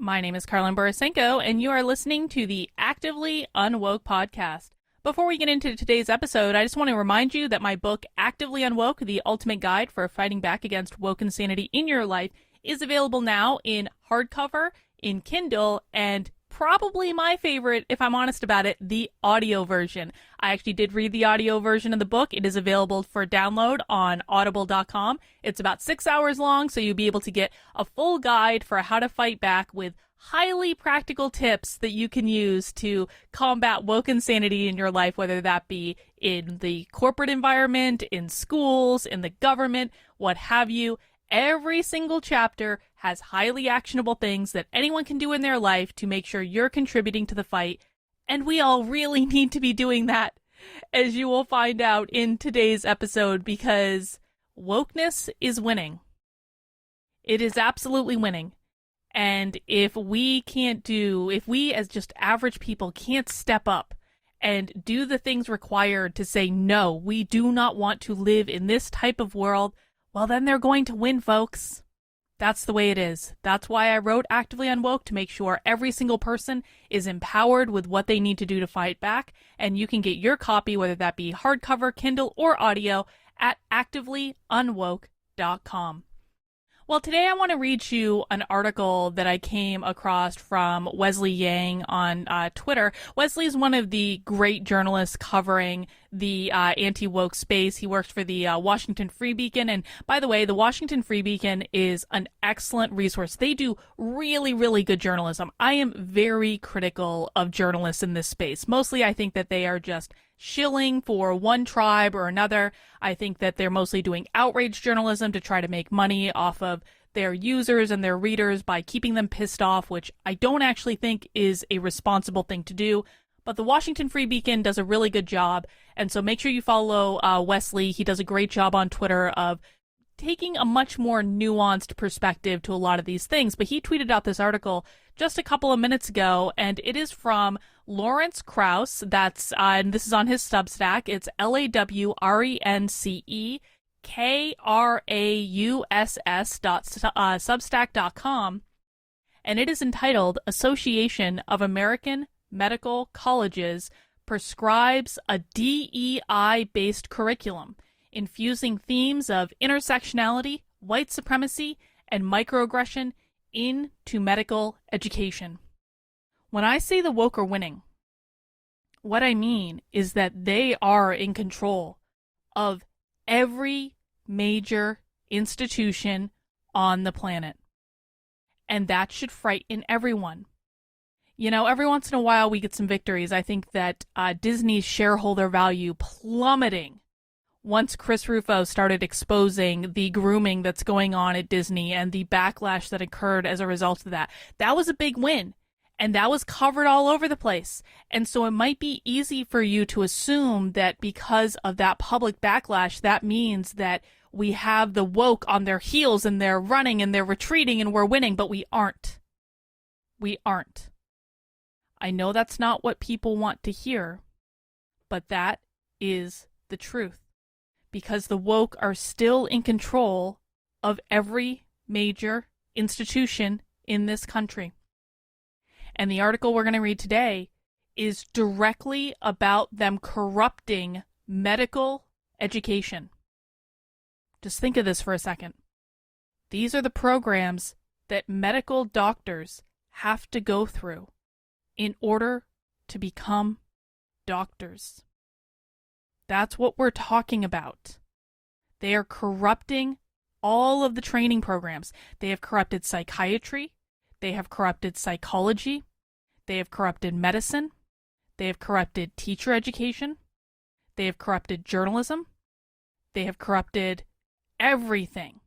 My name is Karlyn Borysenko, and you are listening to the Actively Unwoke podcast. Before we get into today's episode, I just want to remind you that my book, Actively Unwoke, The Ultimate Guide for Fighting Back Against Woke Insanity in Your Life, is available now in hardcover, in Kindle, and probably my favorite, if I'm honest about it, the audio version. I actually did read the audio version of the book. It is available for download on audible.com. It's about 6 hours long, so you'll be able to get a full guide for how to fight back with highly practical tips that you can use to combat woke insanity in your life, whether that be in the corporate environment, in schools, in the government, what have you. Every single chapter has highly actionable things that anyone can do in their life to make sure you're contributing to the fight. And we all really need to be doing that, as you will find out in today's episode, because wokeness is winning. It is absolutely winning. And if we as just average people can't step up and do the things required to say, no, we do not want to live in this type of world, well, then they're going to win, folks. That's the way it is. That's why I wrote Actively Unwoke, to make sure every single person is empowered with what they need to do to fight back. And you can get your copy, whether that be hardcover, Kindle, or audio, at activelyunwoke.com. Well, today I want to read you an article that I came across from Wesley Yang on Twitter. Wesley is one of the great journalists covering the anti-woke space. He works for the Washington Free Beacon. And by the way, the Washington Free Beacon is an excellent resource. They do really, really good journalism. I am very critical of journalists in this space. Mostly I think that they are just shilling for one tribe or another. I think that they're mostly doing outrage journalism to try to make money off of their users and their readers by keeping them pissed off, which I don't actually think is a responsible thing to do. But the Washington Free Beacon does a really good job, and so make sure you follow Wesley. He does a great job on Twitter of taking a much more nuanced perspective to a lot of these things. But he tweeted out this article just a couple of minutes ago, and it is from Lawrence Krauss. That's and this is on his Substack. It's LAWRENCEKRAUSS.substack.com, and it is entitled "Association of American Medical Colleges Prescribes a DEI-based Curriculum, Infusing Themes of Intersectionality, White Supremacy, and Microaggression into Medical Education." When I say the woke are winning, what I mean is that they are in control of every major institution on the planet. And that should frighten everyone. You know, every once in a while we get some victories. I think that Disney's shareholder value plummeting once Chris Rufo started exposing the grooming that's going on at Disney and the backlash that occurred as a result of that. That was a big win. And that was covered all over the place. And so it might be easy for you to assume that because of that public backlash, that means that we have the woke on their heels and they're running and they're retreating and we're winning, but we aren't. We aren't. I know that's not what people want to hear, but that is the truth. Because the woke are still in control of every major institution in this country. And the article we're going to read today is directly about them corrupting medical education. Just think of this for a second. These are the programs that medical doctors have to go through in order to become doctors. That's what we're talking about. They are corrupting all of the training programs. They have corrupted psychiatry. They have corrupted psychology. They have corrupted medicine. They have corrupted teacher education. They have corrupted journalism. They have corrupted everything.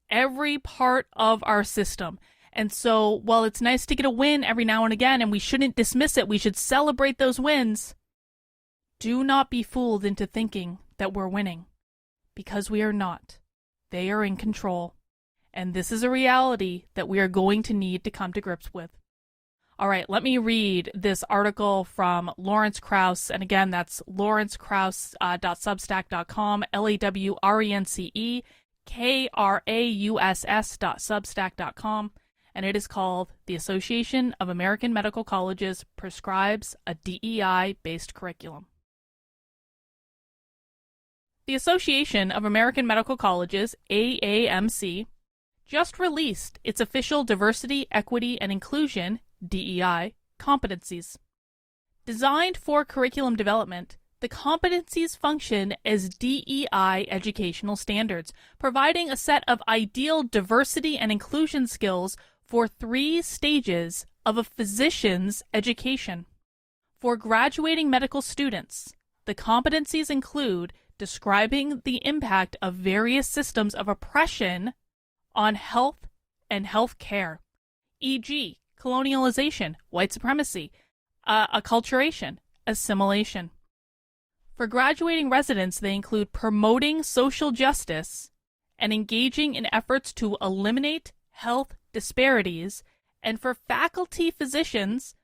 Every part of our system. And so, while it's nice to get a win every now and again, and we shouldn't dismiss it, we should celebrate those wins, do not be fooled into thinking that we're winning. Because we are not. They are in control. And this is a reality that we are going to need to come to grips with. All right, let me read this article from Lawrence Krauss. And again, that's lawrencekrauss.substack.com, LAWRENCEKRAUSS.substack.com. and it is called The Association of American Medical Colleges Prescribes a DEI-Based Curriculum. The Association of American Medical Colleges, AAMC, just released its official Diversity, Equity, and Inclusion, DEI, competencies. Designed for curriculum development, the competencies function as DEI educational standards, providing a set of ideal diversity and inclusion skills for 3 stages of a physician's education. For graduating medical students, the competencies include describing the impact of various systems of oppression on health and health care, e.g., colonialization, white supremacy, acculturation, assimilation. For graduating residents, they include promoting social justice and engaging in efforts to eliminate health disparities, and for faculty physicians,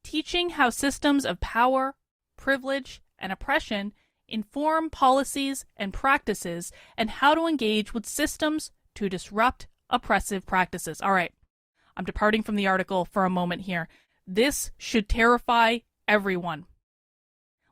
teaching how systems of power, privilege, and oppression inform policies and practices, and how to engage with systems to disrupt oppressive practices. All right, I'm departing from the article for a moment here. This should terrify everyone.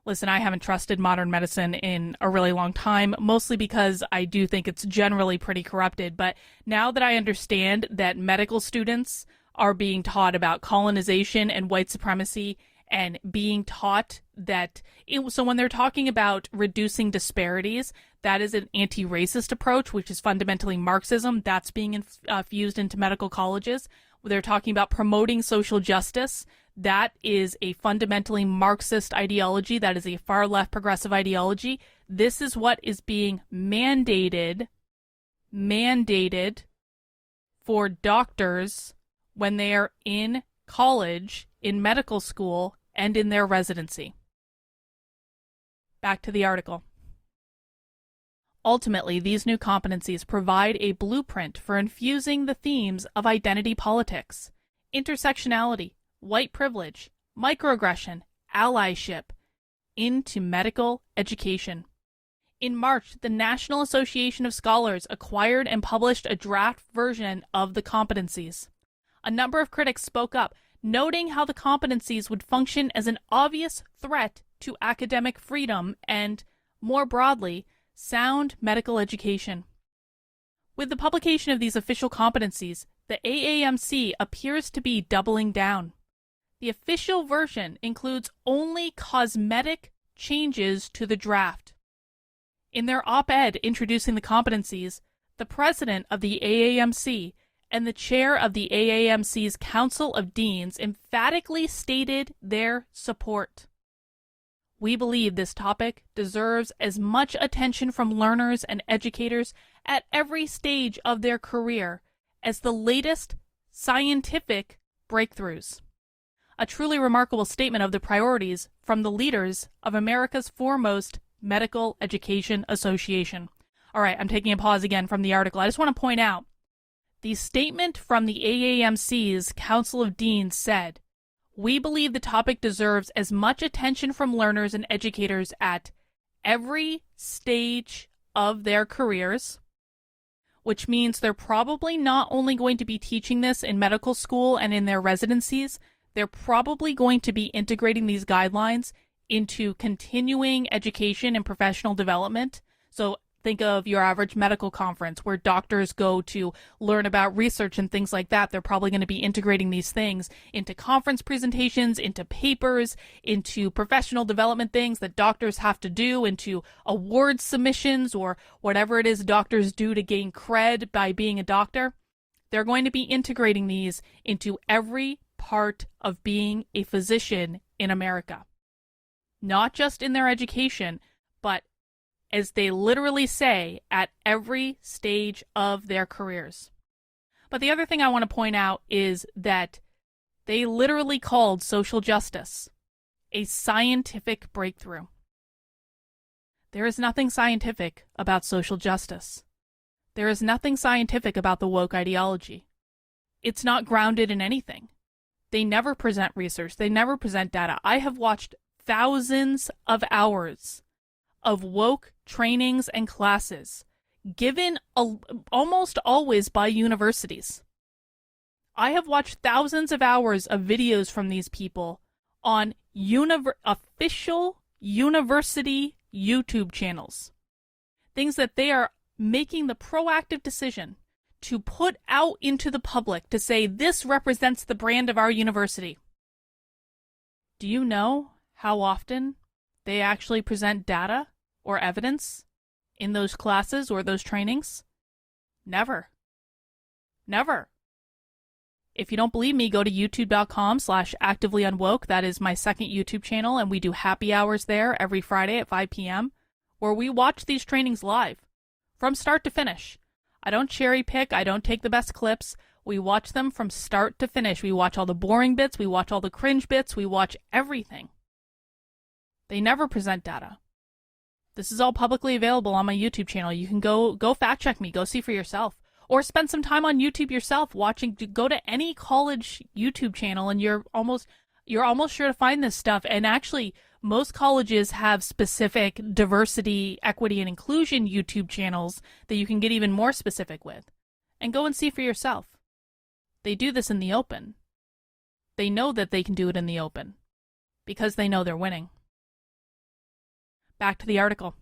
Listen, I haven't trusted modern medicine in a really long time, mostly because I do think it's generally pretty corrupted. But now that I understand that medical students are being taught about colonization and white supremacy, and being taught that, so when they're talking about reducing disparities, that is an anti-racist approach, which is fundamentally Marxism. That's being infused into medical colleges. They're talking about promoting social justice. That is a fundamentally Marxist ideology. That is a far left progressive ideology. This is what is being mandated for doctors when they are in college, in medical school, and in their residency. Back to the article. Ultimately, these new competencies provide a blueprint for infusing the themes of identity politics, intersectionality, white privilege, microaggression, allyship into medical education. In March, the National Association of Scholars acquired and published a draft version of the competencies. A number of critics spoke up, noting how the competencies would function as an obvious threat to academic freedom and, more broadly, sound medical education. With the publication of these official competencies, the AAMC appears to be doubling down. The official version includes only cosmetic changes to the draft. In their op-ed introducing the competencies, the president of the AAMC and the chair of the AAMC's Council of Deans emphatically stated their support. We believe this topic deserves as much attention from learners and educators at every stage of their career as the latest scientific breakthroughs. A truly remarkable statement of the priorities from the leaders of America's foremost medical education association. All right, I'm taking a pause again from the article. I just want to point out, the statement from the AAMC's Council of Deans said, "We believe the topic deserves as much attention from learners and educators at every stage of their careers," which means they're probably not only going to be teaching this in medical school and in their residencies, they're probably going to be integrating these guidelines into continuing education and professional development. So think of your average medical conference where doctors go to learn about research and things like that. They're probably going to be integrating these things into conference presentations, into papers, into professional development things that doctors have to do, into award submissions or whatever it is doctors do to gain cred by being a doctor. They're going to be integrating these into every part of being a physician in America. Not just in their education, but as they literally say, at every stage of their careers. But the other thing I want to point out is that they literally called social justice a scientific breakthrough. There is nothing scientific about social justice. There is nothing scientific about the woke ideology. It's not grounded in anything. They never present research. They never present data. I have watched thousands of hours of woke trainings and classes given almost always by universities. I have watched thousands of hours of videos from these people on official university YouTube channels. Things that they are making the proactive decision to put out into the public to say this represents the brand of our university. Do you know how often they actually present data or evidence in those classes or those trainings? Never. Never. If you don't believe me, go to youtube.com/activelyunwoke. That is my second YouTube channel, and we do happy hours there every Friday at 5 p.m. where we watch these trainings live from start to finish. I don't cherry pick. I don't take the best clips. We watch them from start to finish. We watch all the boring bits. We watch all the cringe bits. We watch everything. They never present data. This is all publicly available on my YouTube channel. You can go fact check me. Go see for yourself. Or spend some time on YouTube yourself watching. Go to any college YouTube channel and you're almost sure to find this stuff. And actually, most colleges have specific diversity, equity, and inclusion YouTube channels that you can get even more specific with. And go and see for yourself. They do this in the open. They know that they can do it in the open because they know they're winning. Back to the article.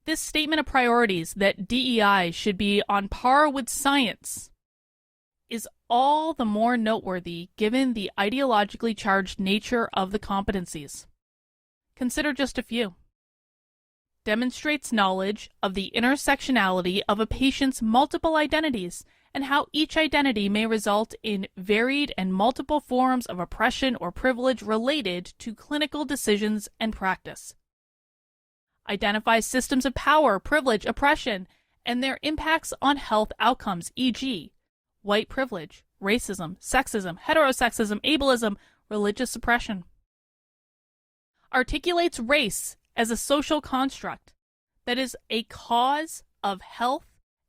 This statement of priorities that DEI should be on par with science is all the more noteworthy given the ideologically charged nature of the competencies. Consider just a few. Demonstrates knowledge of the intersectionality of a patient's multiple identities and how each identity may result in varied and multiple forms of oppression or privilege related to clinical decisions and practice. Identifies systems of power, privilege, oppression, and their impacts on health outcomes, e.g., white privilege, racism, sexism, heterosexism, ableism, religious oppression. Articulates race as a social construct that is a cause of health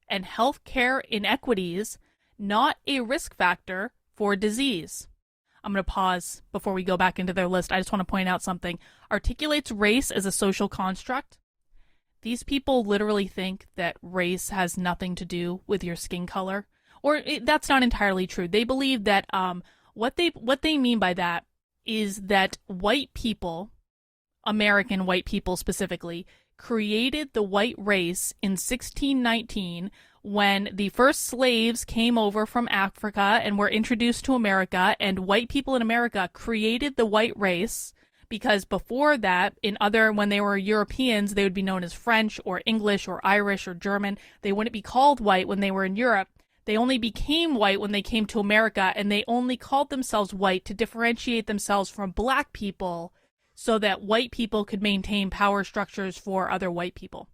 and healthcare inequities, not a risk factor for disease. I'm going to pause before we go back into their list. I just want to point out something. Articulates race as a social construct. These people literally think that race has nothing to do with your skin color. That's not entirely true. They believe that what they mean by that is that white people, American white people specifically, created the white race in 1619 when the first slaves came over from Africa and were introduced to America, and white people in America created the white race because before that, when they were Europeans, they would be known as French or English or Irish or German. They wouldn't be called white when they were in Europe. They only became white when they came to America, and they only called themselves white to differentiate themselves from black people so that white people could maintain power structures for other white people.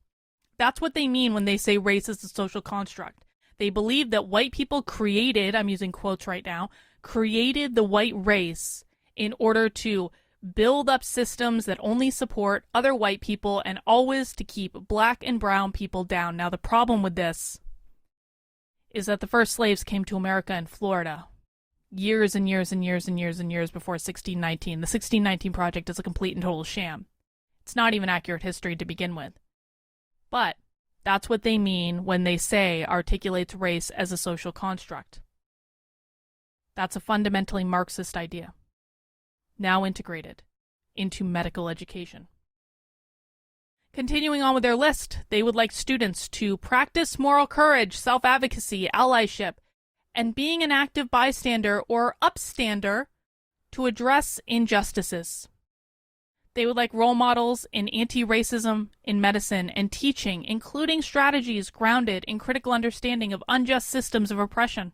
That's what they mean when they say race is a social construct. They believe that white people created, I'm using quotes right now, created the white race in order to build up systems that only support other white people and always to keep black and brown people down. Now, the problem with this is that the first slaves came to America in Florida years and years and years and years and years before 1619. The 1619 Project is a complete and total sham. It's not even accurate history to begin with. But that's what they mean when they say articulates race as a social construct. That's a fundamentally Marxist idea, now integrated into medical education. Continuing on with their list, they would like students to practice moral courage, self-advocacy, allyship, and being an active bystander or upstander to address injustices. They would like role models in anti-racism in medicine and teaching, including strategies grounded in critical understanding of unjust systems of oppression.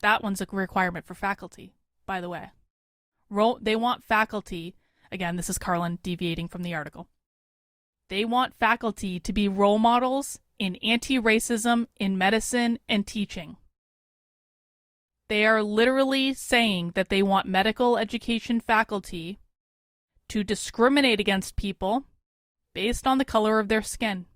That one's a requirement for faculty, by the way. They want faculty, again, this is Karlyn deviating from the article. They want faculty to be role models in anti-racism in medicine and teaching. They are literally saying that they want medical education faculty to discriminate against people based on the color of their skin.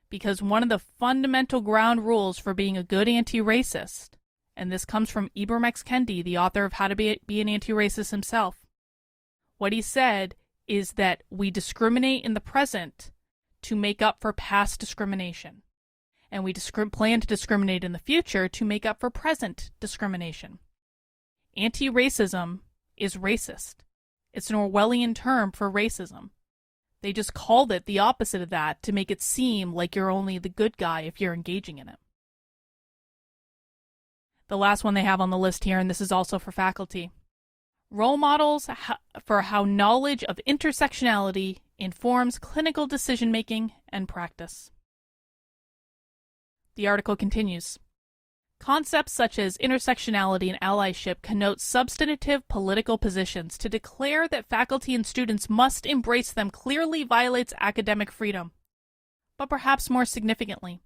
Because one of the fundamental ground rules for being a good anti-racist, and this comes from Ibram X. Kendi, the author of How to Be an Anti-Racist himself, what he said is that we discriminate in the present to make up for past discrimination. and we plan to discriminate in the future to make up for present discrimination. Anti-racism is racist. It's an Orwellian term for racism. They just called it the opposite of that to make it seem like you're only the good guy if you're engaging in it. The last one they have on the list here, and this is also for faculty. Role models for how knowledge of intersectionality informs clinical decision-making and practice. The article continues. Concepts such as intersectionality and allyship connote substantive political positions. To declare that faculty and students must embrace them clearly violates academic freedom. But perhaps more significantly,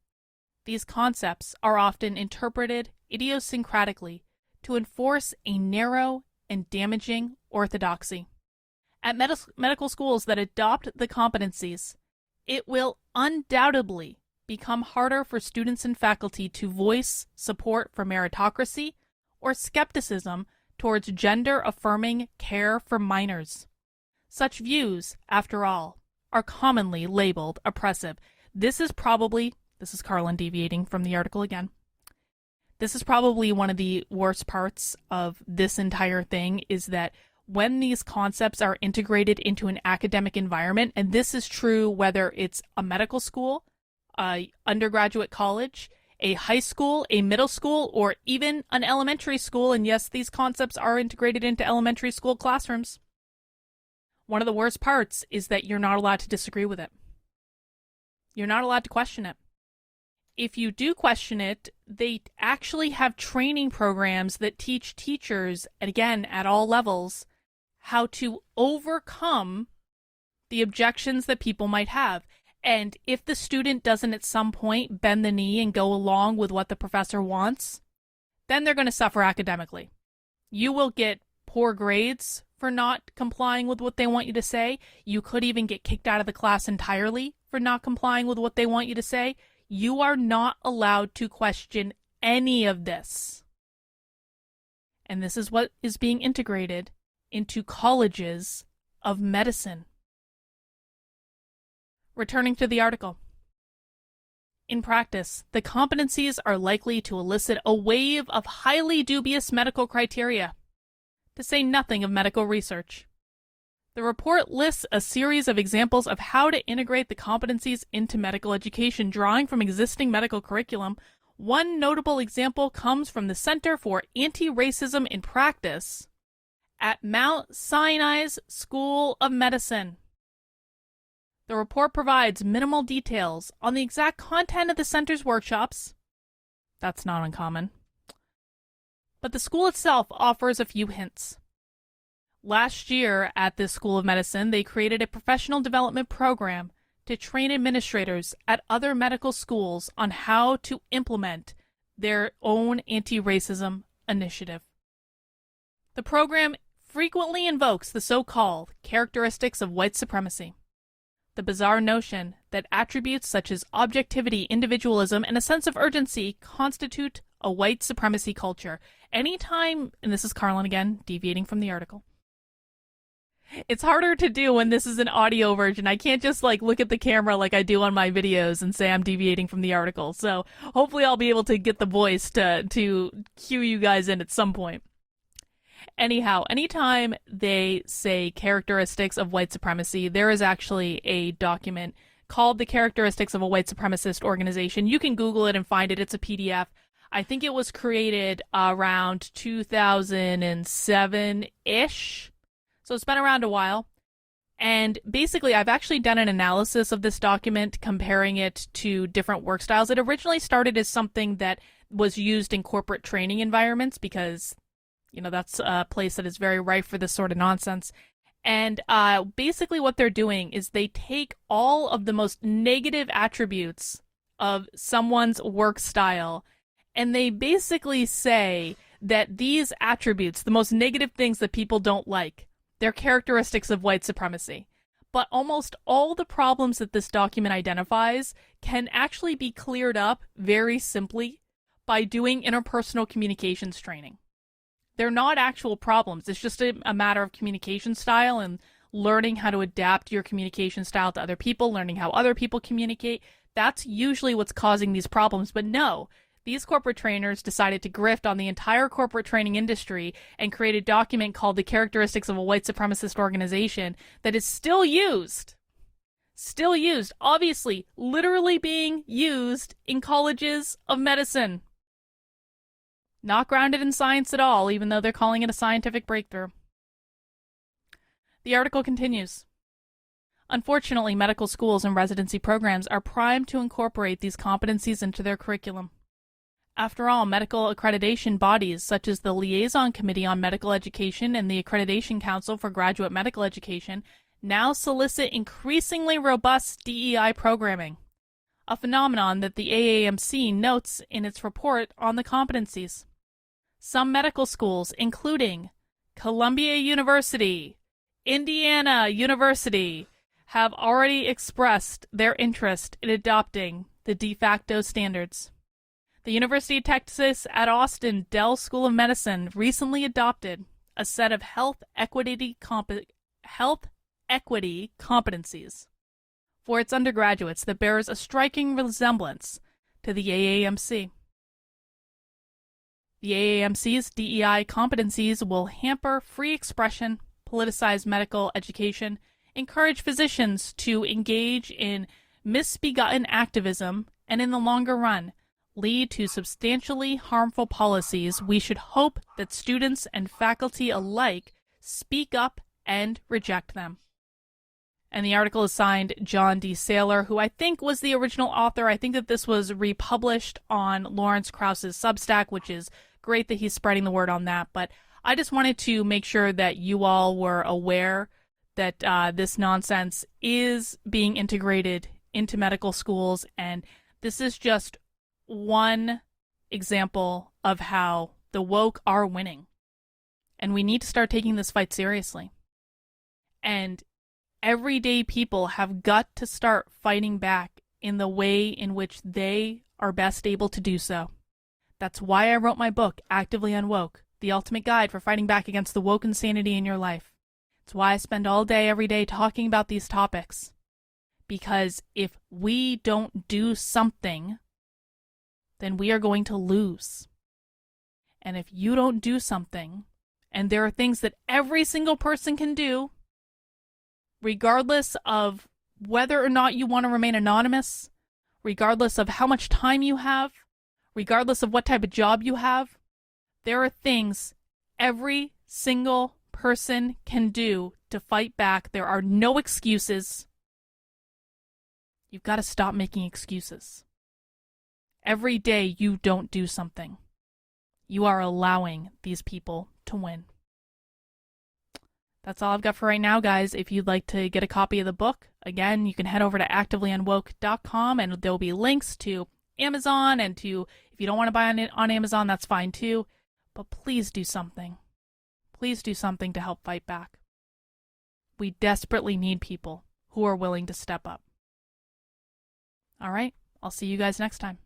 these concepts are often interpreted idiosyncratically to enforce a narrow and damaging orthodoxy. At medical schools that adopt the competencies, it will undoubtedly become harder for students and faculty to voice support for meritocracy or skepticism towards gender-affirming care for minors. Such views, after all, are commonly labeled oppressive. This is Karlyn deviating from the article again. This is probably one of the worst parts of this entire thing, is that when these concepts are integrated into an academic environment, and this is true whether it's a medical school, a undergraduate college, a high school, a middle school, or even an elementary school, and yes, these concepts are integrated into elementary school classrooms. One of the worst parts is that you're not allowed to disagree with it. You're not allowed to question it. If you do question it, they actually have training programs that teach teachers, and again, at all levels, how to overcome the objections that people might have. And if the student doesn't at some point bend the knee and go along with what the professor wants, then they're going to suffer academically. You will get poor grades for not complying with what they want you to say. You could even get kicked out of the class entirely for not complying with what they want you to say. You are not allowed to question any of this. And this is what is being integrated into colleges of medicine. Returning to the article. In practice, the competencies are likely to elicit a wave of highly dubious medical criteria, to say nothing of medical research. The report lists a series of examples of how to integrate the competencies into medical education, drawing from existing medical curriculum. One notable example comes from the Center for Anti-Racism in Practice at Mount Sinai's School of Medicine. The report provides minimal details on the exact content of the center's workshops. That's not uncommon. But the school itself offers a few hints. Last year at this School of Medicine, they created a professional development program to train administrators at other medical schools on how to implement their own anti-racism initiative. The program frequently invokes the so-called characteristics of white supremacy. The bizarre notion that attributes such as objectivity, individualism, and a sense of urgency constitute a white supremacy culture. Anytime, and this is Karlyn again, deviating from the article. It's harder to do when this is an audio version. I can't just look at the camera like I do on my videos and say I'm deviating from the article. So hopefully I'll be able to get the voice to cue you guys in at some point. Anyhow, anytime they say characteristics of white supremacy, there is actually a document called The Characteristics of a White Supremacist Organization. You can Google it and find it. It's a PDF. I think it was created around 2007-ish. So it's been around a while. And basically, I've actually done an analysis of this document, comparing it to different work styles. It originally started as something that was used in corporate training environments because that's a place that is very rife for this sort of nonsense. And basically what they're doing is they take all of the most negative attributes of someone's work style, and they basically say that these attributes, the most negative things that people don't like, they're characteristics of white supremacy. But almost all the problems that this document identifies can actually be cleared up very simply by doing interpersonal communications training. They're not actual problems. It's just a matter of communication style and learning how to adapt your communication style to other people, learning how other people communicate. That's usually what's causing these problems. But no, these corporate trainers decided to grift on the entire corporate training industry and create a document called The Characteristics of a White Supremacist Organization that is still used. Still used. Obviously, literally being used in colleges of medicine. Not grounded in science at all, even though they're calling it a scientific breakthrough. The article continues. Unfortunately, medical schools and residency programs are primed to incorporate these competencies into their curriculum. After all, medical accreditation bodies such as the Liaison Committee on Medical Education and the Accreditation Council for Graduate Medical Education now solicit increasingly robust DEI programming, a phenomenon that the AAMC notes in its report on the competencies. Some medical schools, including Columbia University, Indiana University, have already expressed their interest in adopting the de facto standards. The University of Texas at Austin Dell School of Medicine recently adopted a set of health equity competencies for its undergraduates that bears a striking resemblance to the AAMC. The AAMC's DEI competencies will hamper free expression, politicize medical education, encourage physicians to engage in misbegotten activism, and in the longer run, lead to substantially harmful policies. We should hope that students and faculty alike speak up and reject them. And the article is signed John D. Saylor, who I think was the original author. I think that this was republished on Lawrence Krauss's Substack, which is great that he's spreading the word on that. But I just wanted to make sure that you all were aware that this nonsense is being integrated into medical schools, and this is just one example of how the woke are winning. And we need to start taking this fight seriously. And everyday people have got to start fighting back in the way in which they are best able to do so. That's why I wrote my book, Actively Unwoke, the ultimate guide for fighting back against the woke insanity in your life. It's why I spend all day, every day talking about these topics. Because if we don't do something, then we are going to lose. And if you don't do something, and there are things that every single person can do, regardless of whether or not you want to remain anonymous, regardless of how much time you have, regardless of what type of job you have, there are things every single person can do to fight back. There are no excuses. You've got to stop making excuses. Every day you don't do something, you are allowing these people to win. That's all I've got for right now, guys. If you'd like to get a copy of the book, again, you can head over to activelyunwoke.com, and there'll be links to Amazon, and to, if you don't want to buy on Amazon, that's fine too. But please do something. Please do something to help fight back. We desperately need people who are willing to step up. All right, I'll see you guys next time.